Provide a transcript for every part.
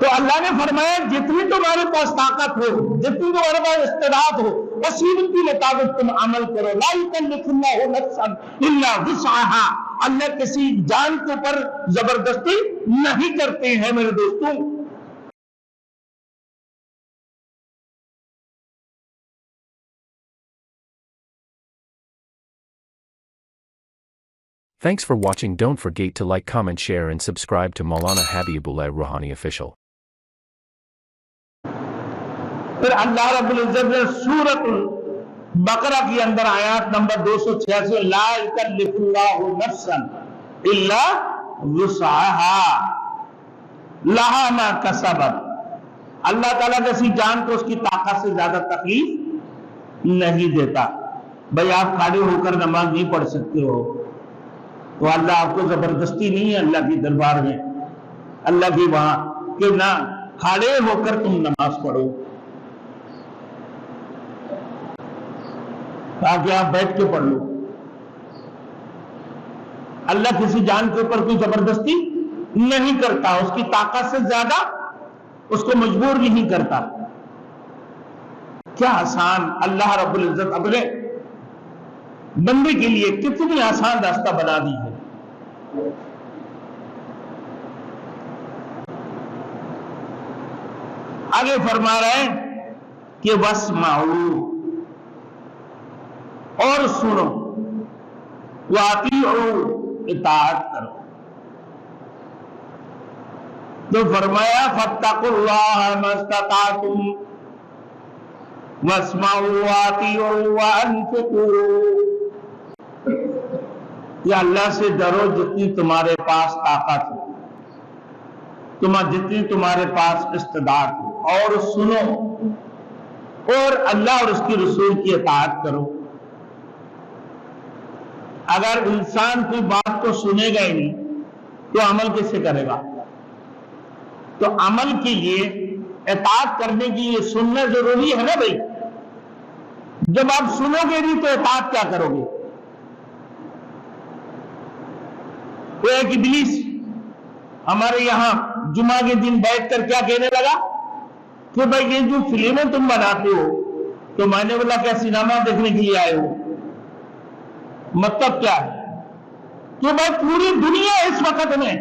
تو اللہ نے فرمایا جتنی تمہارے پاس طاقت ہو، جتنی تمہارے پاس استعداد ہو، اسی کے مطابق تم عمل کرو. لا یکلف اللہ نفسا الا وسعها. اللہ کسی جان کے اوپر زبردستی نہیں کرتے ہیں میرے دوستوں. Thanks for watching. Don't forget to like, comment, share and subscribe to Maulana Habibullah Ruhani Official. پھر اللہ رب العزت نے سورۃ البقرہ کی اندر آیات نمبر 286 لا یکلف اللہ نفسا الا وسعها لہا ما کسبت. اللہ تعالیٰ کسی جان کو اس کی طاقت سے زیادہ تکلیف نہیں دیتا. بھائی آپ کھڑے ہو کر نماز نہیں پڑھ سکتے ہو تو اللہ آپ کو زبردستی نہیں ہے اللہ کی دربار میں، اللہ کی وہاں کہ نہ کھڑے ہو کر تم نماز پڑھو، تاکہ آپ بیٹھ کے پڑھ لو. اللہ کسی جان کے اوپر کوئی زبردستی نہیں کرتا، اس کی طاقت سے زیادہ اس کو مجبور نہیں کرتا. کیا آسان اللہ رب العزت اپنے بندے کے لیے کتنی آسان راستہ بنا دی ہے. آگے فرما رہے ہیں کہ وَاسْمَعُوا، اور سنو، وَأَطِیعُوا، اطاعت کرو. تو فرمایا فَاتَّقُوا اللَّهَ مَا اسْتَطَعْتُمْ وَاسْمَعُوا وَأَطِیعُوا وَأَنفِقُوا. یا اللہ سے ڈرو جتنی تمہارے پاس طاقت ہو، جتنی تمہارے پاس استعداد ہو، اور سنو اور اللہ اور اس کی رسول کی اطاعت کرو. اگر انسان کوئی بات کو سنے گا ہی نہیں تو عمل کیسے کرے گا؟ تو عمل کے لیے اطاعت کرنے کے لیے سننا ضروری ہے نا بھائی. جب آپ سنو گے نہیں تو اطاعت کیا کرو گے؟ وہ ایک ابلیس ہمارے یہاں جمعہ کے دن بیٹھ کر کیا کہنے لگا کہ بھائی یہ جو فلمیں تم بناتے ہو تو میں نے بولا کیا سینما دیکھنے کے لیے آئے ہو؟ مطلب کیا ہے کہ بھائی پوری دنیا اس وقت میں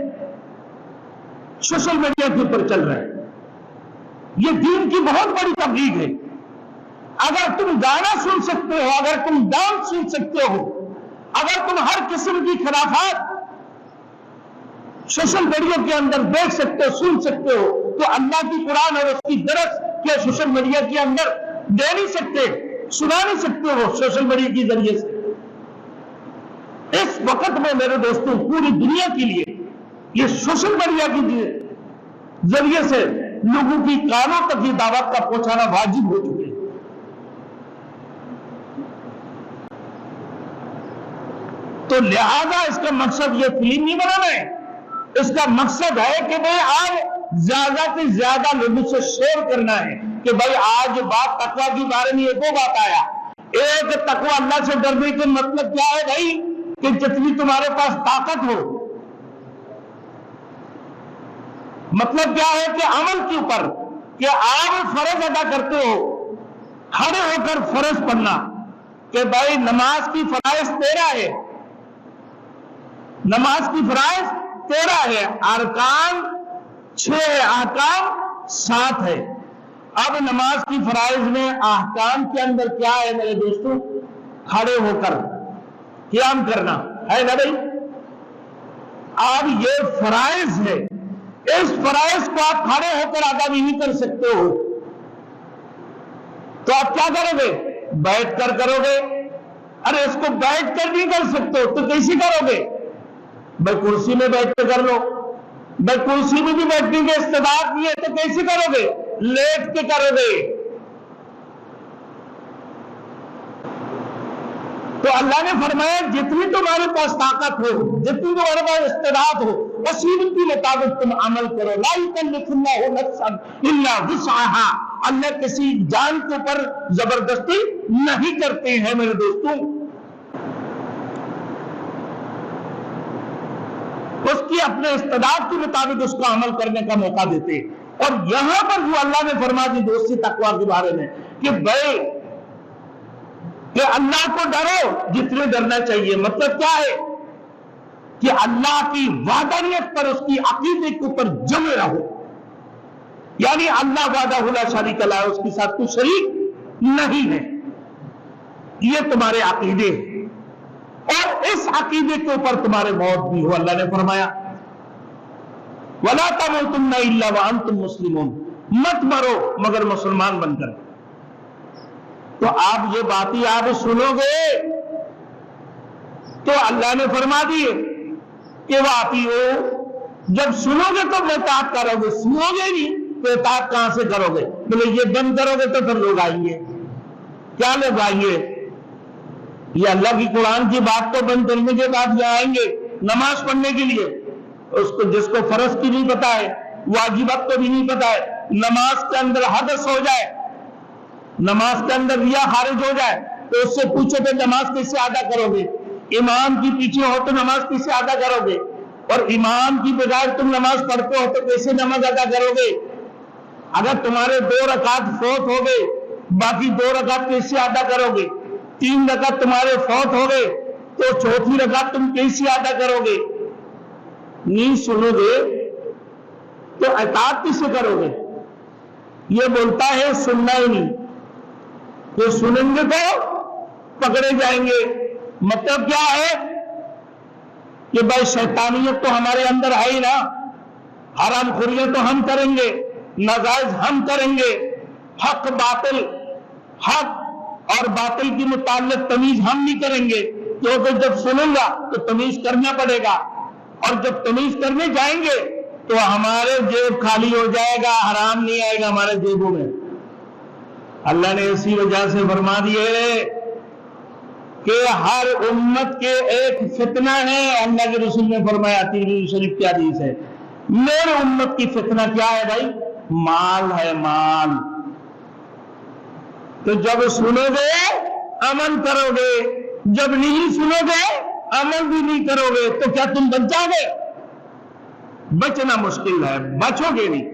سوشل میڈیا کے اوپر چل رہا ہے. یہ دین کی بہت بڑی تبلیغ ہے. اگر تم گانا سن سکتے ہو، اگر تم ڈانس سن سکتے ہو، اگر تم ہر قسم کی خرافات سوشل میڈیا کے اندر دیکھ سکتے ہو، سن سکتے ہو، تو اللہ کی قرآن اور اس کی درس کیا سوشل میڈیا کے اندر دے نہیں سکتے، سنا نہیں سکتے ہو سوشل میڈیا کے ذریعے سے؟ اس وقت میں میرے دوستوں پوری دنیا کے لیے یہ سوشل میڈیا کے ذریعے سے لوگوں کی کانوں تک یہ دعوت کا پہنچانا واجب ہو چکے ہیں. تو لہذا اس کا مقصد یہ فلم نہیں بنانا ہے، اس کا مقصد ہے کہ بھائی آج زیادہ سے زیادہ لوگوں سے شیئر کرنا ہے کہ بھائی آج بات تقوی کے بارے میں ایک بات آیا. ایک تقوی اللہ سے ڈرنے کے مطلب کیا ہے بھائی کہ جتنی تمہارے پاس طاقت ہو، مطلب کیا ہے کہ عمل کے اوپر کہ آپ فرض ادا کرتے ہو، کھڑے ہو کر فرض پڑھنا کہ بھائی نماز کی فرائض 13 ہے، نماز کی فرائض 13 ہے، ارکان 6 ہے، احکام 7 ہے. اب نماز کی فرائض میں احکام کے اندر کیا ہے میرے دوستوں؟ کھڑے ہو کر قیام کرنا ہے نا بھائی. اب یہ فرائض ہے، اس فرائض کو آپ کھڑے ہو کر ادا نہیں کر سکتے ہو تو آپ کیا کرو گے؟ بیٹھ کر کرو گے. ارے اس کو بیٹھ کر نہیں کر سکتے ہو تو کیسے کرو گے؟ بھائی کرسی میں بیٹھ کے کر لو. بھائی کرسی میں بھی بیٹھنے کے استعداد نہیں ہے تو کیسے کرو گے؟ لیٹ کے کرو گے. تو اللہ نے فرمایا جتنی تمہارے پاس طاقت ہو، جتنی تمہارے پاس استعداد ہو، اسی کے مطابق تم عمل کرو. لا یکلف اللہ نفسا الا وسعها. اللہ کسی جان کے اوپر زبردستی نہیں کرتے ہیں میرے دوستوں. اس کی اپنے استعداد کے مطابق اس کو عمل کرنے کا موقع دیتے. اور یہاں پر جو اللہ نے فرما دی دوستی تقویٰ کے بارے میں کہ بھائی کہ اللہ کو ڈرو جتنے ڈرنا چاہیے، مطلب کیا ہے کہ اللہ کی وحدانیت پر، اس کی عقیدے کے اوپر جمے رہو، یعنی اللہ وحدہ لا شریک لہ، اس کے ساتھ کوئی شریک نہیں ہے، یہ تمہارے عقیدے ہیں، اور اس عقیدے کے اوپر تمہارے موت بھی ہو۔ اللہ نے فرمایا وَلَا تَمُوتُنَّ إِلَّا وَأَنْتُمْ مُسْلِمُونَ، مت مرو مگر مسلمان بن کر۔ تو آپ یہ باتیں آپ سنو گے تو اللہ نے فرما دیے کہ واقعی جب سنو گے تو اطاعت کرو گے، سنو گے نہیں تو اطاعت کہاں سے کرو گے؟ بولے یہ بند کرو گے تو پھر لوگ آئیں گے، کیا لوگ آئیں گے؟ یہ اللہ کی قرآن کی بات تو بند کرنے کے بعد یہ آئیں گے نماز پڑھنے کے لیے، اس کو جس کو فرض کی نہیں پتا ہے، واجبات کو بھی نہیں پتا ہے، نماز کے اندر حدث ہو جائے، نماز کے اندر ریا خارج ہو جائے تو اس سے پوچھو کہ نماز کیسے ادا کرو گے؟ امام کی پیچھے ہو تو نماز کیسے ادا کرو گے؟ اور امام کی بجائے تم نماز پڑھتے ہو تو کیسے نماز ادا کرو گے؟ اگر تمہارے 2 رکعت فوت ہو گئے، باقی 2 رکعت کیسے ادا کرو گے؟ 3 رکعت تمہارے فوت ہو گئے تو 4تھی رکعت تم کیسے ادا کرو گے؟ نہیں سنو گے تو اطاعت کیسے کرو گے؟ یہ بولتا ہے سننا ہی نہیں، تو سنیں گے تو پکڑے جائیں گے۔ مطلب کیا ہے کہ بھائی شیطانیت تو ہمارے اندر ہے ہی نا، حرام خوریاں تو ہم کریں گے، ناجائز ہم کریں گے، حق باطل، حق اور باطل کی متعلق تمیز ہم نہیں کریں گے، کیونکہ جب سنوں گا تو تمیز کرنا پڑے گا، اور جب تمیز کرنے جائیں گے تو ہمارے جیب خالی ہو جائے گا، حرام نہیں آئے گا ہمارے جیبوں میں۔ اللہ نے اسی وجہ سے فرما دیے کہ ہر امت کے ایک فتنہ ہے، اللہ کے رسول نے فرمایا، ترمذی شریف کی حدیث ہے، میرے امت کی فتنہ کیا ہے بھائی؟ مال ہے، مال۔ تو جب سنو گے عمل کرو گے، جب نہیں سنو گے عمل بھی نہیں کرو گے تو کیا تم بچ جاؤ گے؟ بچنا مشکل ہے، بچو گے نہیں،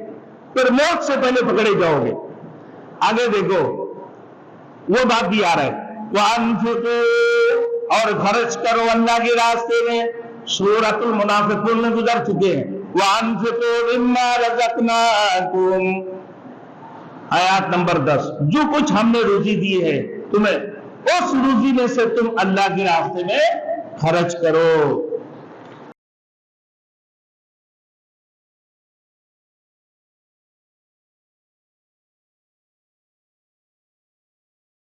پھر موت سے پہلے پکڑے جاؤ گے۔ آگے دیکھو وہ بات بھی آ رہا ہے، وَأَنفِقُوا، اور خرچ کرو اللہ کے راستے میں۔ سورۃ المنافقون میں گزر چکے ہیں، وَأَنفِقُوا مِمَّا رَزَقْنَاكُمْ، آیات نمبر 10، جو کچھ ہم نے روزی دی ہے تمہیں، اس روزی میں سے تم اللہ کے راستے میں خرچ کرو۔